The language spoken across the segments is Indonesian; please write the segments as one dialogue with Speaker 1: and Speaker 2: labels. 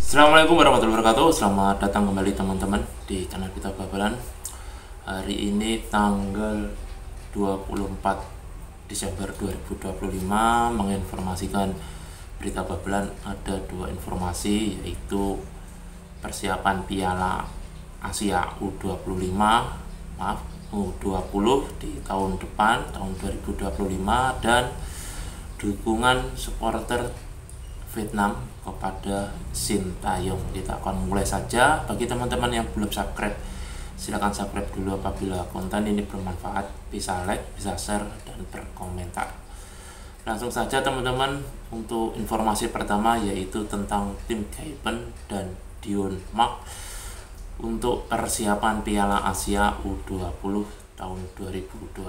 Speaker 1: Assalamualaikum warahmatullahi wabarakatuh. Selamat datang kembali teman-teman di channel kita Babalan. Hari ini tanggal 24 Desember 2025 menginformasikan berita Babalan ada dua informasi, yaitu persiapan Piala Asia U25 U20 di tahun depan, tahun 2025, dan dukungan supporter Vietnam kepada Sintayong. Kita akan mulai saja. Bagi teman-teman yang belum subscribe, silahkan subscribe dulu apabila konten ini bermanfaat. Bisa like, bisa share, dan berkomentar. Langsung saja teman-teman untuk informasi pertama, yaitu tentang tim Gaipen dan Dion Mark untuk persiapan Piala Asia U20 tahun 2025.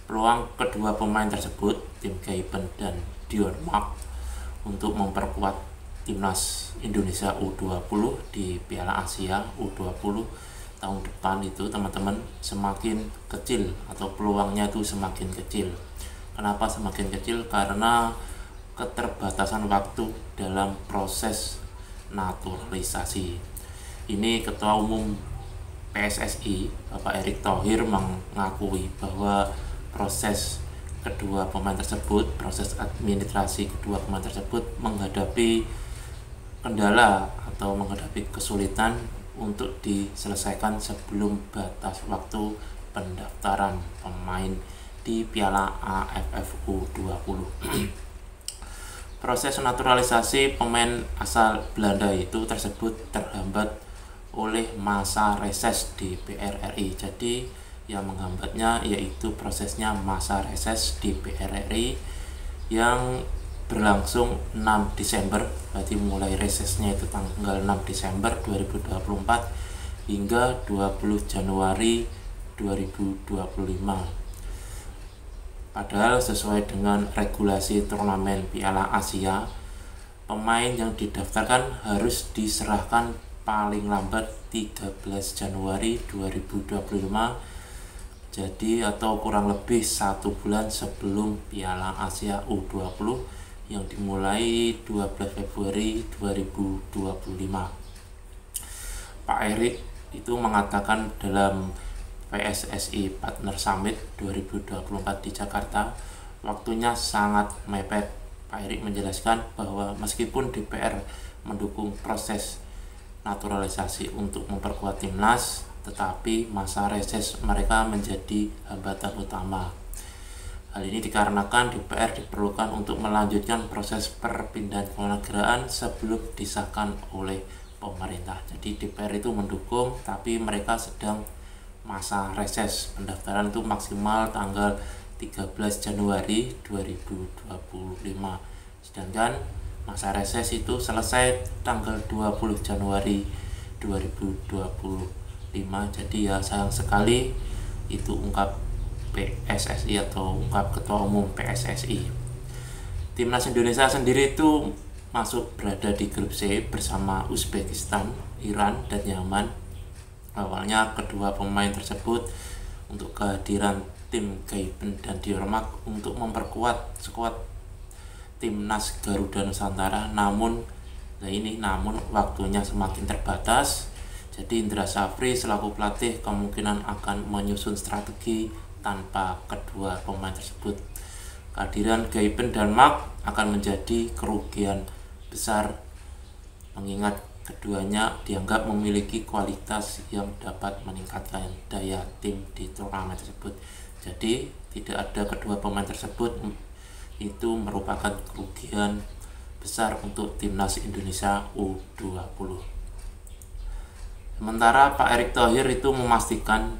Speaker 1: Peluang kedua pemain tersebut, tim Gaipen dan Dion Mark, untuk memperkuat timnas Indonesia U20 di Piala Asia U20 tahun depan itu teman-teman semakin kecil, atau peluangnya itu semakin kecil. Kenapa semakin kecil? Karena keterbatasan waktu dalam proses naturalisasi. Ini Ketua Umum PSSI Bapak Erick Thohir mengakui bahwa proses administrasi kedua pemain tersebut menghadapi kendala atau menghadapi kesulitan untuk diselesaikan sebelum batas waktu pendaftaran pemain di Piala AFF U20. Proses naturalisasi pemain asal Belanda itu tersebut terhambat oleh masa reses di PRRI. Jadi yang menghambatnya yaitu prosesnya masa reses di PRRI yang berlangsung 6 Desember, berarti mulai resesnya itu tanggal 6 Desember 2024 hingga 20 Januari 2025. Padahal sesuai dengan regulasi turnamen Piala Asia, pemain yang didaftarkan harus diserahkan paling lambat 13 Januari 2025, jadi atau kurang lebih 1 bulan sebelum Piala Asia U20 yang dimulai 12 Februari 2025. Pak Erick itu mengatakan dalam PSSI Partner Summit 2024 di Jakarta, waktunya sangat mepet. Pak Erick menjelaskan bahwa meskipun DPR mendukung proses naturalisasi untuk memperkuat timnas, tetapi masa reses mereka menjadi hambatan utama. Hal ini dikarenakan DPR diperlukan untuk melanjutkan proses perpindahan kewarganegaraan sebelum disahkan oleh pemerintah. Jadi DPR itu mendukung, tapi mereka sedang masa reses. Pendaftaran itu maksimal tanggal 13 Januari 2025. Sedangkan masa reses itu selesai tanggal 20 Januari 2025. Jadi ya sayang sekali, itu ungkap PSSI atau ungkap Ketua Umum PSSI. Timnas Indonesia sendiri itu berada di grup C bersama Uzbekistan, Iran, dan Yaman. Awalnya kedua pemain tersebut untuk kehadiran tim Gaipen dan Dion Mark untuk memperkuat skuad timnas Garuda Nusantara, namun waktunya semakin terbatas. Jadi Indra Safri selaku pelatih kemungkinan akan menyusun strategi tanpa kedua pemain tersebut. Kehadiran Gaipen dan Mark akan menjadi kerugian besar, mengingat keduanya dianggap memiliki kualitas yang dapat meningkatkan daya tim di turnamen tersebut. Jadi tidak ada kedua pemain tersebut itu merupakan kerugian besar untuk timnas Indonesia U20. Sementara Pak Erick Thohir itu memastikan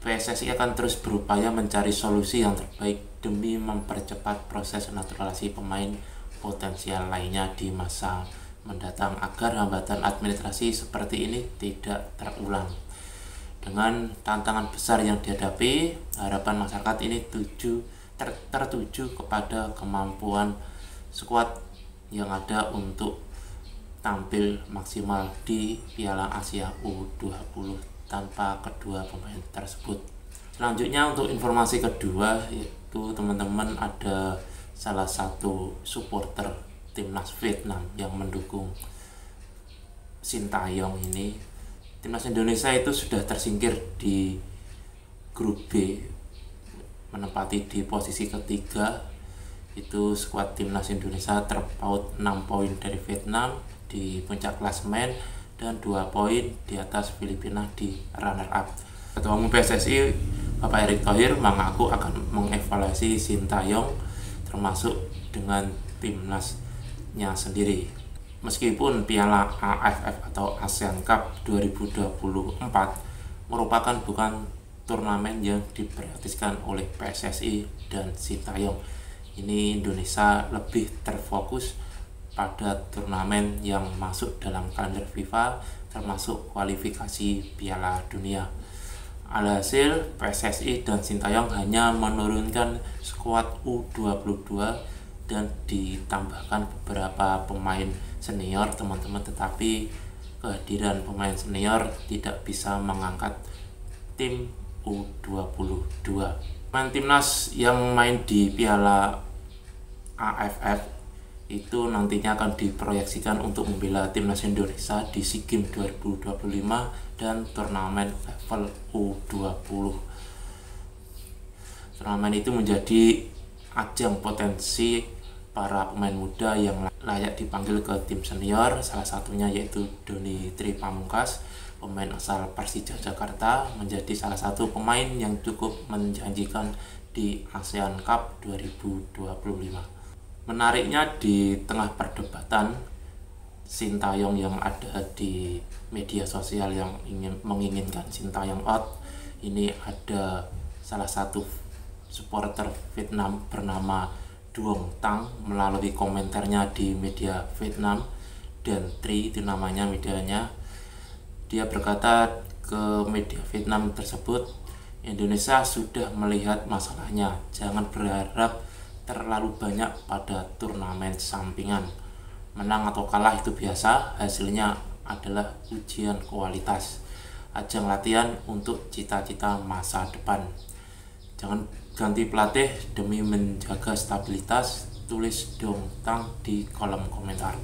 Speaker 1: PSSI akan terus berupaya mencari solusi yang terbaik demi mempercepat proses naturalisasi pemain potensial lainnya di masa mendatang agar hambatan administrasi seperti ini tidak terulang. Dengan tantangan besar yang dihadapi, harapan masyarakat ini tertuju kepada kemampuan skuad yang ada untuk tampil maksimal di Piala Asia U20 tanpa kedua pemain tersebut. Selanjutnya untuk informasi kedua, yaitu teman-teman ada salah satu supporter timnas Vietnam yang mendukung Sintayong ini, timnas Indonesia itu sudah tersingkir di grup B, menempati di posisi ketiga. Itu skuad timnas Indonesia terpaut 6 poin dari Vietnam di puncak klasemen dan 2 poin di atas Filipina di runner up. Ketua Umum PSSI Bapak Erick Thohir mengaku akan mengevaluasi Sintayong termasuk dengan timnasnya sendiri. Meskipun Piala AFF atau ASEAN Cup 2024 merupakan bukan turnamen yang diprioritaskan oleh PSSI dan Sintayong, ini Indonesia lebih terfokus pada turnamen yang masuk dalam kalender FIFA termasuk kualifikasi Piala Dunia. Alhasil PSSI dan Sintayong hanya menurunkan skuad U22 dan ditambahkan beberapa pemain senior teman-teman, tetapi kehadiran pemain senior tidak bisa mengangkat tim U22. Pemain timnas yang main di Piala AFF itu nantinya akan diproyeksikan untuk membela timnas Indonesia di SEA Games 2025 dan turnamen level U20. Turnamen itu menjadi ajang potensi para pemain muda yang layak dipanggil ke tim senior, salah satunya yaitu Doni Tri Pamungkas, pemain asal Persija Jakarta, menjadi salah satu pemain yang cukup menjanjikan di ASEAN Cup 2025. Menariknya, di tengah perdebatan Sintayong yang ada di media sosial yang menginginkan Sintayong out, ini ada salah satu supporter Vietnam bernama Duong Tang melalui komentarnya di media Vietnam, dan Tri itu namanya medianya. Dia berkata ke media Vietnam tersebut, Indonesia sudah melihat masalahnya, jangan berharap terlalu banyak pada turnamen sampingan. Menang atau kalah itu biasa, hasilnya adalah ujian kualitas, ajang latihan untuk cita-cita masa depan. Jangan ganti pelatih demi menjaga stabilitas, tulis Dong Tang di kolom komentar.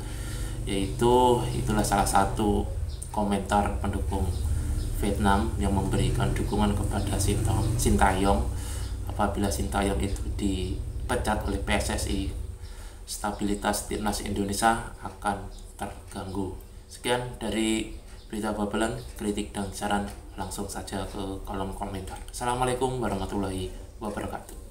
Speaker 1: Itulah salah satu komentar pendukung Vietnam yang memberikan dukungan kepada Sintayong. Apabila Sintayong itu dipecat oleh PSSI, stabilitas timnas Indonesia akan terganggu. Sekian dari Berita Babelan, kritik dan saran langsung saja ke kolom komentar. Assalamualaikum warahmatullahi wabarakatuh.